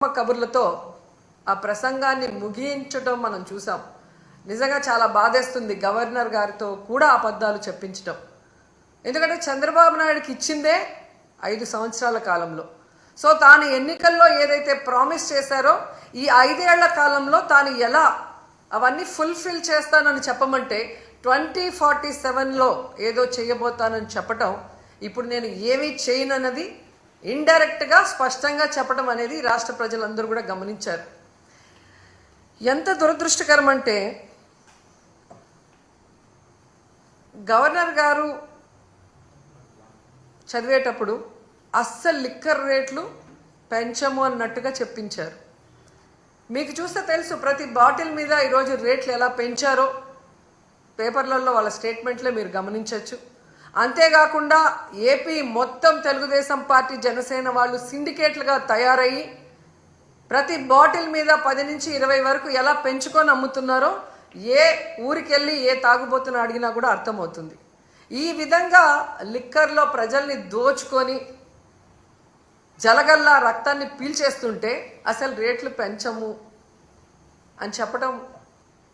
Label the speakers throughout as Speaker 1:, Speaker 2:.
Speaker 1: కబుర్లతో ఆ ప్రసంగాన్ని ముగించడం మనం చూసాం. నిజంగా చాలా బాధేస్తుంది గవర్నర్ గారితో కూడా అబద్ధాలు చెప్పించడం. ఎందుకంటే చంద్రబాబు నాయుడుకి ఇచ్చిందే 5 సంవత్సరాల కాలంలో. సో తాను ఎన్నికల్లో ఏదైతే ప్రామిస్ చేశారో ఈ 5 ఏళ్ల కాలంలో తాను ఎలా అవన్నీ ఫుల్ఫిల్ చేస్తానని చెప్పమంటే 2047లో ఏదో చేయబోతానని చెప్పటం, ఇప్పుడు నేను ఏమీ చేయనన్నది ఇండైరెక్ట్గా స్పష్టంగా చెప్పడం అనేది రాష్ట్ర ప్రజలందరూ కూడా గమనించారు. ఎంత దురదృష్టకరం అంటే గవర్నర్ గారు చదివేటప్పుడు అస్సలు లిక్కర్ రేట్లు పెంచము అన్నట్టుగా చెప్పించారు. మీకు చూస్తే తెలుసు ప్రతి బాటిల్ మీద ఈరోజు రేట్లు ఎలా పెంచారో పేపర్లలో వాళ్ళ స్టేట్మెంట్లే మీరు గమనించవచ్చు. అంతేకాకుండా ఏపీ మొత్తం తెలుగుదేశం పార్టీ జనసేన వాళ్ళు సిండికేట్లుగా తయారయ్యి ప్రతి బాటిల్ మీద 10 నుంచి 20 వరకు ఎలా పెంచుకొని అమ్ముతున్నారో ఏ ఊరికెళ్ళి ఏ తాగుబోతున్న అడిగినా కూడా అర్థమవుతుంది. ఈ విధంగా లిక్కర్లో ప్రజల్ని దోచుకొని జలగల్లా రక్తాన్ని పీల్చేస్తుంటే అసలు రేట్లు పెంచము అని చెప్పడం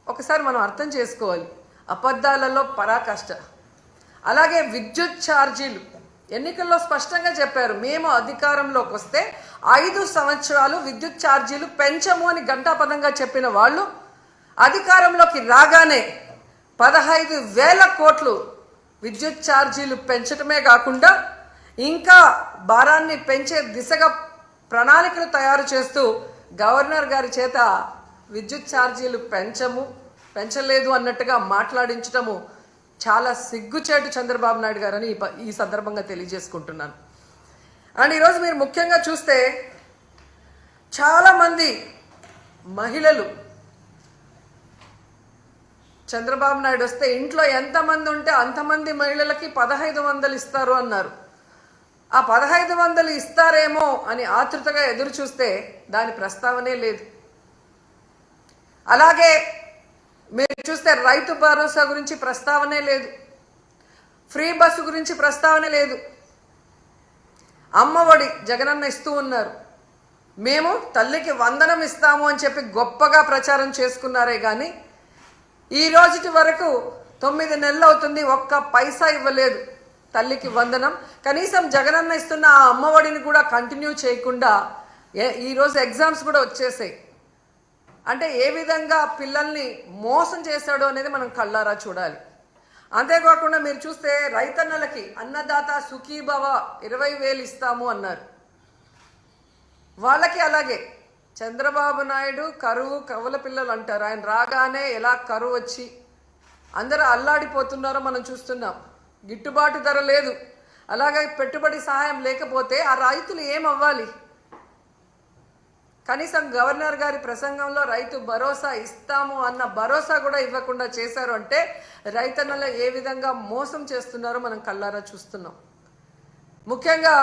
Speaker 1: ఒకసారి మనం అర్థం చేసుకోవాలి. అబద్ధాలలో పరాకాష్ట. అలాగే విద్యుత్ ఛార్జీలు ఎన్నికల్లో స్పష్టంగా చెప్పారు, మేము అధికారంలోకి వస్తే 5 సంవత్సరాలు విద్యుత్ ఛార్జీలు పెంచము అని ఘంటాపథంగా చెప్పిన వాళ్ళు అధికారంలోకి రాగానే 15,000 కోట్లు విద్యుత్ ఛార్జీలు పెంచడమే కాకుండా ఇంకా భారాన్ని పెంచే దిశగా ప్రణాళికలు తయారు చేస్తూ గవర్నర్ గారి చేత విద్యుత్ ఛార్జీలు పెంచలేదు అన్నట్టుగా మాట్లాడించడము చాలా సిగ్గుచేటు చంద్రబాబు నాయుడు గారని ఈ సందర్భంగా తెలియజేసుకుంటున్నాను. అండ్ ఈరోజు మీరు ముఖ్యంగా చూస్తే చాలామంది మహిళలు చంద్రబాబు నాయుడు వస్తే ఇంట్లో ఎంతమంది ఉంటే అంతమంది మహిళలకి 1,500 ఇస్తారు అన్నారు. ఆ 1,500 ఇస్తారేమో అని ఆతృతగా ఎదురు చూస్తే దాని ప్రస్తావనే లేదు. అలాగే మీరు చూస్తే రైతు భరోసా గురించి ప్రస్తావనే లేదు, ఫ్రీ బస్సు గురించి ప్రస్తావనే లేదు. అమ్మఒడి జగనన్న ఇస్తూ ఉన్నారు, మేము తల్లికి వందనం ఇస్తాము అని చెప్పి గొప్పగా ప్రచారం చేసుకున్నారే కానీ ఈ రోజుటి వరకు 9 నెలలు అవుతుంది, ఒక్క పైసా ఇవ్వలేదు తల్లికి వందనం. కనీసం జగనన్న ఇస్తున్న ఆ అమ్మఒడిని కూడా కంటిన్యూ చేయకుండా ఈరోజు ఎగ్జామ్స్ కూడా వచ్చేసాయి. అంటే ఏ విధంగా పిల్లల్ని మోసం చేశాడో అనేది మనం కళ్ళారా చూడాలి. అంతేకాకుండా మీరు చూస్తే రైతన్నలకి అన్నదాత సుఖీభవ 20,000 ఇస్తాము అన్నారు. వాళ్ళకి అలాగే చంద్రబాబు నాయుడు కరువు కవల పిల్లలు అంటారు. ఆయన రాగానే ఎలా కరువు వచ్చి అందరూ అల్లాడిపోతున్నారో మనం చూస్తున్నాం. గిట్టుబాటు ధర లేదు, అలాగే పెట్టుబడి సహాయం లేకపోతే ఆ రైతులు ఏమవ్వాలి? కనీసం గవర్నర్ గారి ప్రసంగంలో రైతు భరోసా ఇస్తాము అన్న భరోసా కూడా ఇవ్వకుండా చేశారు అంటే రైతన్నలు ఏ విధంగా మోసం చేస్తున్నారో మనం కళ్ళారా చూస్తున్నాం. ముఖ్యంగా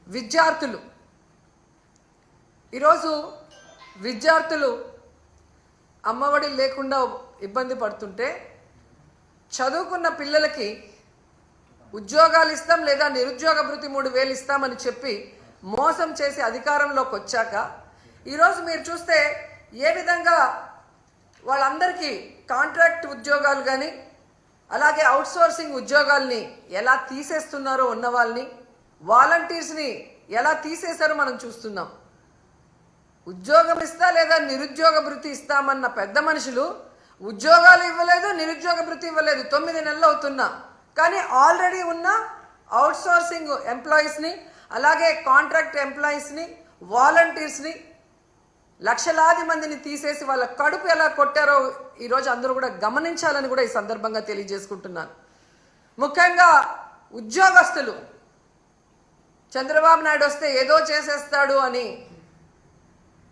Speaker 1: విద్యార్థులు, ఈరోజు విద్యార్థులు అమ్మఒడి లేకుండా ఇబ్బంది పడుతుంటే చదువుకున్న పిల్లలకి ఉద్యోగాలు ఇస్తాం లేదా నిరుద్యోగ భృతి 3,000 ఇస్తామని చెప్పి మోసం చేసి అధికారంలోకి వచ్చాక ఈరోజు మీరు చూస్తే ఏ విధంగా వాళ్ళందరికీ కాంట్రాక్ట్ ఉద్యోగాలు కానీ అలాగే అవుట్సోర్సింగ్ ఉద్యోగాల్ని ఎలా తీసేస్తున్నారో, ఉన్న వాళ్ళని వాలంటీర్స్ని ఎలా తీసేశారో మనం చూస్తున్నాం. ఉద్యోగం ఇస్తా లేదా నిరుద్యోగ భృతి ఇస్తామన్న పెద్ద మనుషులు ఉద్యోగాలు ఇవ్వలేదు, నిరుద్యోగ భృతి ఇవ్వలేదు. 9 నెలలు అవుతున్నా కానీ ఆల్రెడీ ఉన్న అవుట్సోర్సింగ్ ఎంప్లాయీస్ని అలాగే కాంట్రాక్ట్ ఎంప్లాయీస్ని వాలంటీర్స్ని లక్షలాది మందిని తీసేసి వాళ్ళ కడుపు ఎలా కొట్టారో ఈరోజు అందరూ కూడా గమనించాలని కూడా ఈ సందర్భంగా తెలియజేసుకుంటున్నాను. ముఖ్యంగా ఉద్యోగస్తులు చంద్రబాబు నాయుడు వస్తే ఏదో చేసేస్తాడు అని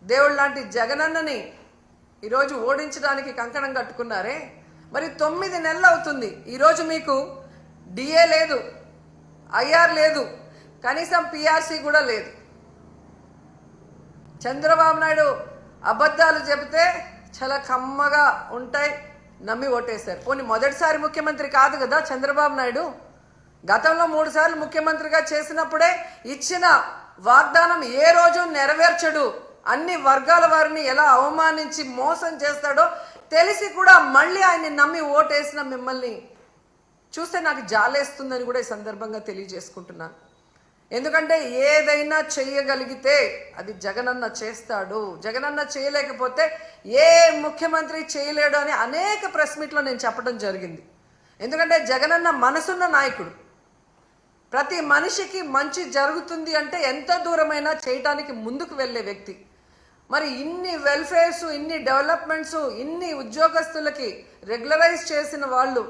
Speaker 1: దేవుడు లాంటి జగనన్నని ఈరోజు ఓడించడానికి కంకణం కట్టుకున్నారే. మరి 9 నెలలు అవుతుంది, ఈరోజు మీకు డిఏ లేదు, ఐఆర్ లేదు, కనీసం పిఆర్సీ కూడా లేదు. చంద్రబాబు నాయుడు అబద్ధాలు చెబితే చాలా కమ్మగా ఉంటాయి, నమ్మి ఓటేశారు. పోనీ మొదటిసారి ముఖ్యమంత్రి కాదు కదా చంద్రబాబు నాయుడు. గతంలో 3 సార్లు ముఖ్యమంత్రిగా చేసినప్పుడే ఇచ్చిన వాగ్దానం ఏ రోజు నెరవేర్చడు అన్ని వర్గాల వారిని ఎలా అవమానించి మోసం చేస్తాడో తెలిసి కూడా మళ్ళీ ఆయన్ని నమ్మి ఓటేసిన మిమ్మల్ని చూస్తే నాకు జాలేస్తుందని కూడా ఈ సందర్భంగా తెలియజేసుకుంటున్నాను. ఎందుకంటే ఏదైనా చేయగలిగితే అది జగనన్న చేస్తాడు, జగనన్న చేయలేకపోతే ఏ ముఖ్యమంత్రి చేయలేడు అని అనేక ప్రెస్ మీట్లో నేను చెప్పడం జరిగింది. ఎందుకంటే జగనన్న మనసున్న నాయకుడు. ప్రతి మనిషికి మంచి జరుగుతుంది అంటే ఎంత దూరమైనా చేయటానికి ముందుకు వెళ్ళే వ్యక్తి. మరి ఇన్ని వెల్ఫేర్స్, ఇన్ని డెవలప్మెంట్స్, ఇన్ని ఉద్యోగస్తులకి రెగ్యులరైజ్ చేసిన వాళ్ళు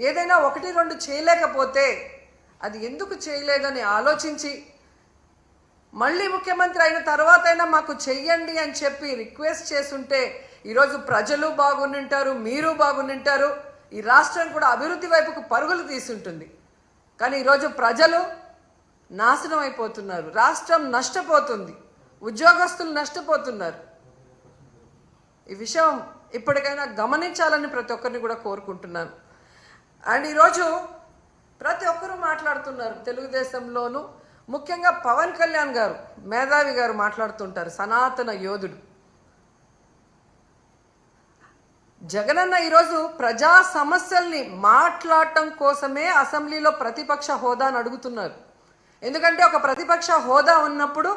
Speaker 1: ఏదైనా 1-2 చేయలేకపోతే అది ఎందుకు చేయలేదని ఆలోచించి మళ్ళీ ముఖ్యమంత్రి అయిన తర్వాతైనా మాకు చెయ్యండి అని చెప్పి రిక్వెస్ట్ చేస్తుంటే ఈరోజు ప్రజలు బాగుంటారు, మీరు బాగుంటారు, ఈ రాష్ట్రం కూడా అభివృద్ధి వైపుకు పరుగులు తీసుంటుంది. కానీ ఈరోజు ప్రజలు నాశనం అయిపోతున్నారు, రాష్ట్రం నష్టపోతుంది, ఉద్యోగస్తులు నష్టపోతున్నారు. ఈ విషయం ఇప్పటికైనా గమనించాలని ప్రతి ఒక్కరిని కూడా కోరుకుంటున్నాను. అండ్ ఈరోజు ప్రతి ఒక్కరూ మాట్లాడుతున్నారు, తెలుగుదేశంలోనూ ముఖ్యంగా పవన్ కళ్యాణ్ గారు, మేధావి గారు మాట్లాడుతుంటారు, సనాతన యోధుడు. జగనన్న ఈరోజు ప్రజా సమస్యల్ని మాట్లాడటం కోసమే అసెంబ్లీలో ప్రతిపక్ష హోదాను అడుగుతున్నారు. ఎందుకంటే ఒక ప్రతిపక్ష హోదా ఉన్నప్పుడు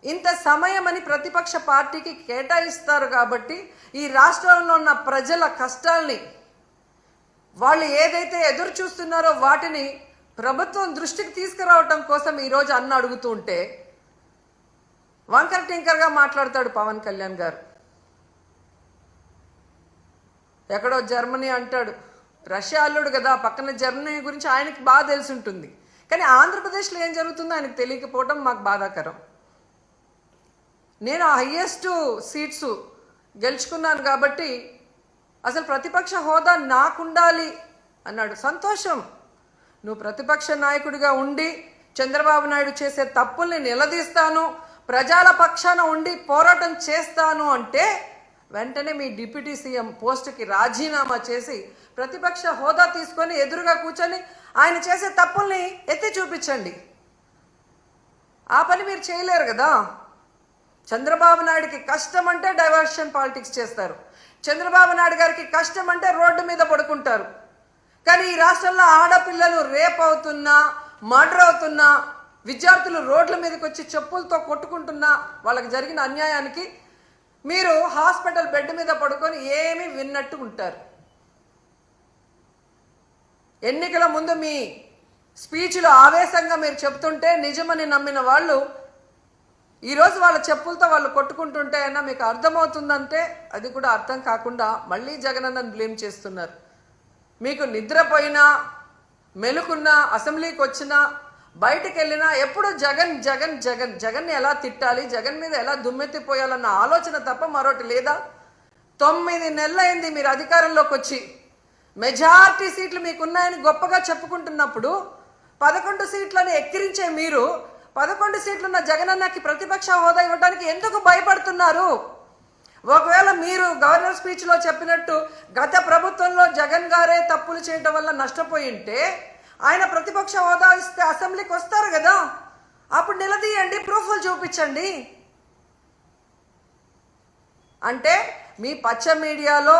Speaker 1: ఇంత సమయం అని ప్రతిపక్ష పార్టీకి కేటాయిస్తారు. కాబట్టి ఈ రాష్ట్రంలో ఉన్న ప్రజల కష్టాల్ని, వాళ్ళు ఏదైతే ఎదురు చూస్తున్నారో వాటిని ప్రభుత్వం దృష్టికి తీసుకురావటం కోసం ఈరోజు అన్న అడుగుతూ ఉంటే వంకర టింకర్గా మాట్లాడతాడు పవన్ కళ్యాణ్ గారు. ఎక్కడో జర్మనీ అంటాడు, రష్యా అల్లుడు కదా, పక్కన జర్మనీ గురించి ఆయనకి బాగా తెలిసి ఉంటుంది. కానీ ఆంధ్రప్రదేశ్లో ఏం జరుగుతుందో ఆయనకు తెలియకపోవడం మాకు బాధాకరం. నేను హైయెస్ట్ సీట్స్ గెలుచుకున్నాను కాబట్టి అసలు ప్రతిపక్ష హోదా నాకుండాలి అన్నాడు. సంతోషం, నువ్వు ప్రతిపక్ష నాయకుడిగా ఉండి చంద్రబాబు నాయుడు చేసే తప్పుల్ని నిలదీస్తాను, ప్రజల పక్షాన ఉండి పోరాటం చేస్తాను అంటే వెంటనే మీ డిప్యూటీ సీఎం పోస్టుకి రాజీనామా చేసి ప్రతిపక్ష హోదా తీసుకొని ఎదురుగా కూర్చొని ఆయన చేసే తప్పుల్ని ఎత్తి చూపించండి. ఆ పని మీరు చేయలేరు కదా. చంద్రబాబు నాయుడికి కష్టం అంటే డైవర్షన్ పాలిటిక్స్ చేస్తారు, చంద్రబాబు నాయుడు గారికి కష్టం అంటే రోడ్డు మీద పడుకుంటారు. కానీ ఈ రాష్ట్రంలో ఆడపిల్లలు రేప్ అవుతున్నా, మర్డర్ అవుతున్నా, విద్యార్థులు రోడ్ల మీదకి వచ్చి చెప్పులతో కొట్టుకుంటున్నా, వాళ్ళకి జరిగిన అన్యాయానికి మీరు హాస్పిటల్ బెడ్ మీద పడుకొని ఏమీ విన్నట్టు ఉంటారు. ఎన్నికల ముందు మీ స్పీచ్లో ఆవేశంగా మీరు చెప్తుంటే నిజమని నమ్మిన వాళ్ళు ఈరోజు వాళ్ళ చెప్పులతో వాళ్ళు కొట్టుకుంటుంటే అయినా మీకు అర్థమవుతుందంటే అది కూడా అర్థం కాకుండా మళ్ళీ జగనన్నను బ్లేమ్ చేస్తున్నారు. మీకు నిద్రపోయినా, మెలుకున్నా, అసెంబ్లీకి వచ్చినా, బయటికి వెళ్ళినా ఎప్పుడు జగన్ జగన్ జగన్, జగన్ని ఎలా తిట్టాలి, జగన్ మీద ఎలా దుమ్మెత్తిపోయాలన్న ఆలోచన తప్ప మరొకటి లేదా? 9 నెలలైంది మీరు అధికారంలోకి వచ్చి. మెజారిటీ సీట్లు మీకున్నాయని గొప్పగా చెప్పుకుంటున్నప్పుడు 11 సీట్లని ఎక్కిరించే మీరు 11 సీట్లున్న జగనన్నకి ప్రతిపక్ష హోదా ఇవ్వడానికి ఎందుకు భయపడుతున్నారు? ఒకవేళ మీరు గవర్నర్ స్పీచ్లో చెప్పినట్టు గత ప్రభుత్వంలో జగన్ గారే తప్పులు చేయడం వల్ల నష్టపోయి ఉంటే ఆయన ప్రతిపక్ష హోదా ఇస్తే అసెంబ్లీకి వస్తారు కదా, అప్పుడు నిలదీయండి, ప్రూఫ్లు చూపించండి. అంటే మీ పచ్చ మీడియాలో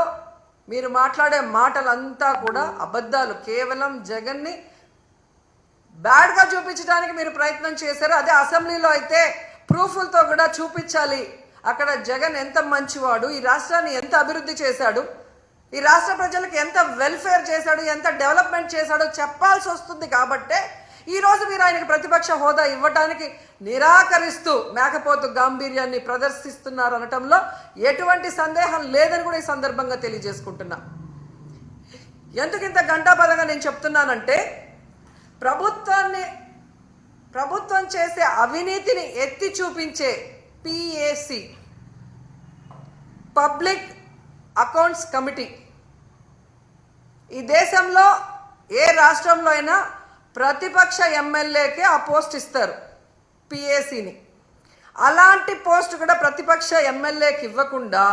Speaker 1: మీరు మాట్లాడే మాటలంతా కూడా అబద్ధాలు, కేవలం జగన్ని బ్యాడ్గా చూపించడానికి మీరు ప్రయత్నం చేశారు. అదే అసెంబ్లీలో అయితే ప్రూఫ్లతో కూడా చూపించాలి, అక్కడ జగన్ ఎంత మంచివాడు, ఈ రాష్ట్రాన్ని ఎంత అభివృద్ధి చేశాడు, ఈ రాష్ట్ర ప్రజలకు ఎంత వెల్ఫేర్ చేశాడు, ఎంత డెవలప్మెంట్ చేశాడో చెప్పాల్సి వస్తుంది. కాబట్టే ఈరోజు మీరు ఆయనకి ప్రతిపక్ష హోదా ఇవ్వడానికి నిరాకరిస్తూ మేకపోతు గాంభీర్యాన్ని ప్రదర్శిస్తున్నారు అనటంలో ఎటువంటి సందేహం లేదని కూడా ఈ సందర్భంగా తెలియజేసుకుంటున్నా. ఎందుకు ఇంత గంటాపదంగా నేను చెప్తున్నానంటే ప్రభుత్వం చేసే అవినీతిని ఎత్తి చూపించే PAC, పబ్లిక్ అకౌంట్స్ కమిటీ, ఈ దేశంలో ఏ రాష్ట్రంలో అయినా ప్రతిపక్ష ఎమ్మెల్యేకే ఆ పోస్ట్ ఇస్తారు, PACని. అలాంటి పోస్ట్ కూడా ప్రతిపక్ష ఎమ్మెల్యేకి ఇవ్వకుండా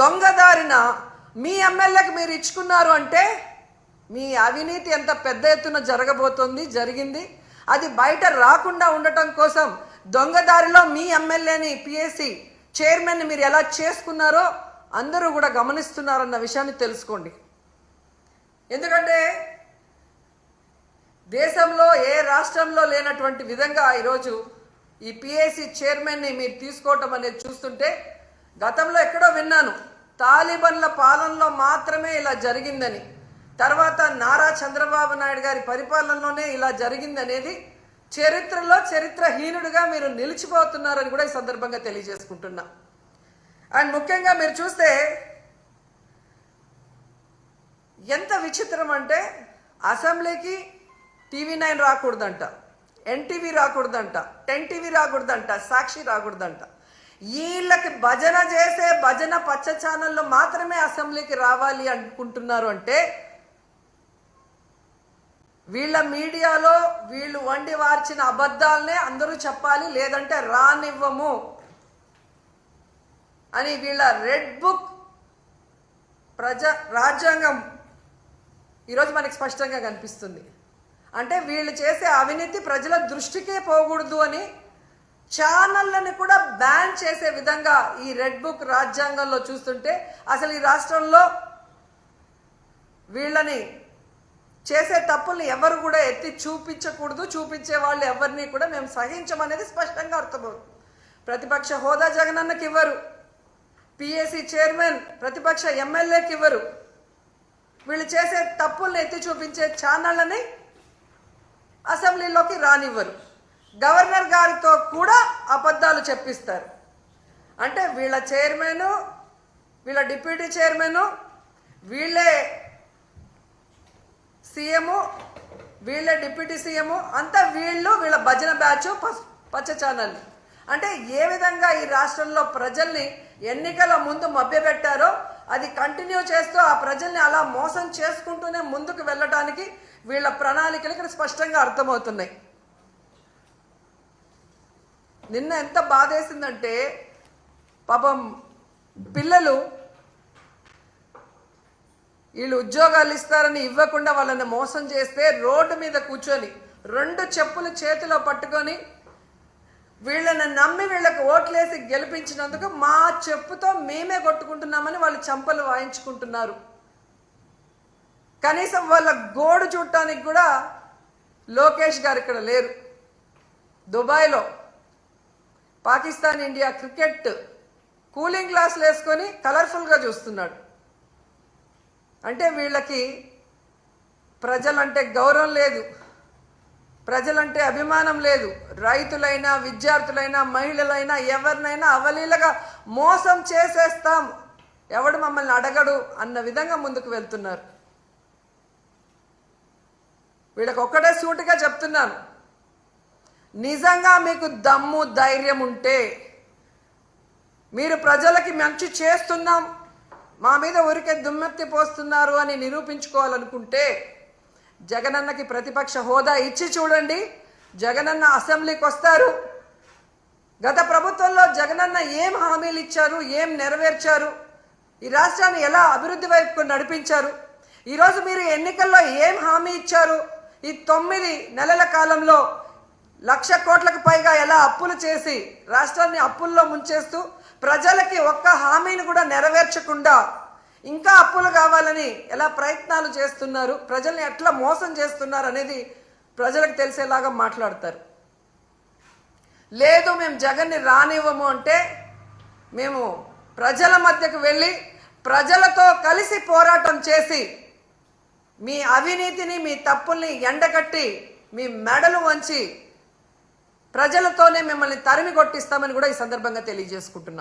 Speaker 1: దొంగదారిన మీ ఎమ్మెల్యేకి మీరు ఇచ్చుకున్నారు అంటే మీ అవినీతి ఎంత పెద్ద ఎత్తున జరగబోతోంది, జరిగింది. అది బయట రాకుండా ఉండటం కోసం దొంగదారిలో మీ ఎమ్మెల్యేని పిఎస్సి చైర్మన్ని మీరు ఎలా చేసుకున్నారో అందరూ కూడా గమనిస్తున్నారన్న విషయాన్ని తెలుసుకోండి. ఎందుకంటే దేశంలో ఏ రాష్ట్రంలో లేనటువంటి విధంగా ఈరోజు ఈ పిఎస్సి చైర్మన్ని మీరు తీసుకోవటం అనేది చూస్తుంటే, గతంలో ఎక్కడో విన్నాను తాలిబన్ల పాలనలో మాత్రమే ఇలా జరిగిందని, తర్వాత నారా చంద్రబాబు నాయుడు గారి పరిపాలనలోనే ఇలా జరిగింది అనేది చరిత్రలో చరిత్రహీనుడిగా మీరు నిలిచిపోతున్నారని కూడా ఈ సందర్భంగా తెలియజేసుకుంటున్నా. అండ్ ముఖ్యంగా మీరు చూస్తే ఎంత విచిత్రం అంటే, అసెంబ్లీకి TV9 రాకూడదంట, NTV రాకూడదంట, 10TV రాకూడదంట, సాక్షి రాకూడదంట. వీళ్ళకి భజన చేసే భజన పచ్చ ఛానల్లో మాత్రమే అసెంబ్లీకి రావాలి అనుకుంటున్నారు. అంటే వీళ్ళ మీడియాలో వీళ్ళు వండి వార్చిన అబద్ధాలనే అందరూ చెప్పాలి, లేదంటే రానివ్వము అని వీళ్ళ రెడ్ బుక్ రాజ్యాంగం ఈరోజు మనకి స్పష్టంగా కనిపిస్తుంది. అంటే వీళ్ళు చేసే అవినీతి ప్రజల దృష్టికే పోకూడదు అని ఛానళ్ళని కూడా బ్యాన్ చేసే విధంగా ఈ రెడ్ బుక్ రాజ్యాంగంలో చూస్తుంటే, అసలు ఈ రాష్ట్రంలో వీళ్ళని చేసే తప్పుల్ని ఎవరు కూడా ఎత్తి చూపించకూడదు, చూపించే వాళ్ళు ఎవరిని కూడా మేము సహించమనేది స్పష్టంగా అర్థమవుతుంది. ప్రతిపక్ష హోదా జగనన్నకి ఇవ్వరు, పిఎస్సి చైర్మన్ ప్రతిపక్ష ఎమ్మెల్యేకి ఇవ్వరు, వీళ్ళు చేసే తప్పుల్ని ఎత్తి చూపించే ఛానళ్ళని అసెంబ్లీలోకి రానివ్వరు, గవర్నర్ గారితో కూడా అబద్ధాలు చెప్పిస్తారు. అంటే వీళ్ళ చైర్మన్, వీళ్ళ డిప్యూటీ చైర్మన్, వీళ్ళే సీఎం, వీళ్ళే డిప్యూటీ సీఎం, అంతా వీళ్ళ భజన బ్యాచ్ పచ్చ ఛానల్. అంటే ఏ విధంగా ఈ రాష్ట్రంలో ప్రజల్ని ఎన్నికల ముందు మభ్యపెట్టారో అది కంటిన్యూ చేస్తూ ఆ ప్రజల్ని అలా మోసం చేసుకుంటూనే ముందుకు వెళ్ళడానికి వీళ్ళ ప్రణాళికలు ఇక్కడ స్పష్టంగా అర్థమవుతున్నాయి. నిన్న ఎంత బాధేసిందంటే, పాపం పిల్లలు వీళ్ళు ఉద్యోగాలు ఇస్తారని ఇవ్వకుండా వాళ్ళని మోసం చేస్తే రోడ్డు మీద కూర్చొని 2 చెప్పులు చేతిలో పట్టుకొని వీళ్ళని నమ్మి వీళ్ళకి ఓట్లేసి గెలిపించినందుకు మా చెప్పుతో మేమే కొట్టుకుంటున్నామని వాళ్ళు చంపలు వాయించుకుంటున్నారు. కనీసం వాళ్ళ గోడు చూడటానికి కూడా లోకేష్ గారు ఇక్కడ లేరు. దుబాయ్లో పాకిస్తాన్ ఇండియా క్రికెట్ కూలింగ్ గ్లాసులు వేసుకొని కలర్ఫుల్గా చూస్తున్నాడు. అంటే వీళ్ళకి ప్రజలంటే గౌరవం లేదు, ప్రజలంటే అభిమానం లేదు. రైతులైనా, విద్యార్థులైనా, మహిళలైనా ఎవరినైనా అవలీలగా మోసం చేసేస్తాం, ఎవడు మమ్మల్ని అడగడు అన్న విధంగా ముందుకు వెళ్తున్నారు. వీళ్ళకి ఒక్కటే సూటిగా చెప్తున్నాను, నిజంగా మీకు దమ్ము ధైర్యం ఉంటే, మీరు ప్రజలకి మంచి చేస్తున్నాం, మా మీద ఊరికే దుమ్మెత్తి పోస్తున్నారు అని నిరూపించుకోవాలనుకుంటే జగనన్నకి ప్రతిపక్ష హోదా ఇచ్చి చూడండి. జగనన్న అసెంబ్లీకి వస్తారు. గత ప్రభుత్వంలో జగనన్న ఏం హామీలు ఇచ్చారు, ఏం నెరవేర్చారు, ఈ రాష్ట్రాన్ని ఎలా అభివృద్ధి వైపుకు నడిపించారు, ఈరోజు మీరు ఎన్నికల్లో ఏం హామీ ఇచ్చారు, ఈ 9 నెలల కాలంలో 1,00,000 కోట్లకు పైగా ఎలా అప్పులు చేసి రాష్ట్రాన్ని అప్పుల్లో ముంచేస్తూ ప్రజలకి ఒక్క హామీని కూడా నెరవేర్చకుండా ఇంకా అప్పులు కావాలని ఎలా ప్రయత్నాలు చేస్తున్నారు, ప్రజల్ని ఎట్లా మోసం చేస్తున్నారు అనేది ప్రజలకు తెలిసేలాగా మాట్లాడతారు. లేదు మేము జగన్ని రానివ్వము అంటే మేము ప్రజల మధ్యకు వెళ్ళి ప్రజలతో కలిసి పోరాటం చేసి మీ అవినీతిని, మీ తప్పుల్ని ఎండగట్టి మీ మెడలు వంచి ప్రజలతోనే మిమ్మల్ని తరిమి కొట్టిస్తామని కూడా ఈ సందర్భంగా తెలియజేసుకుంటున్నాం.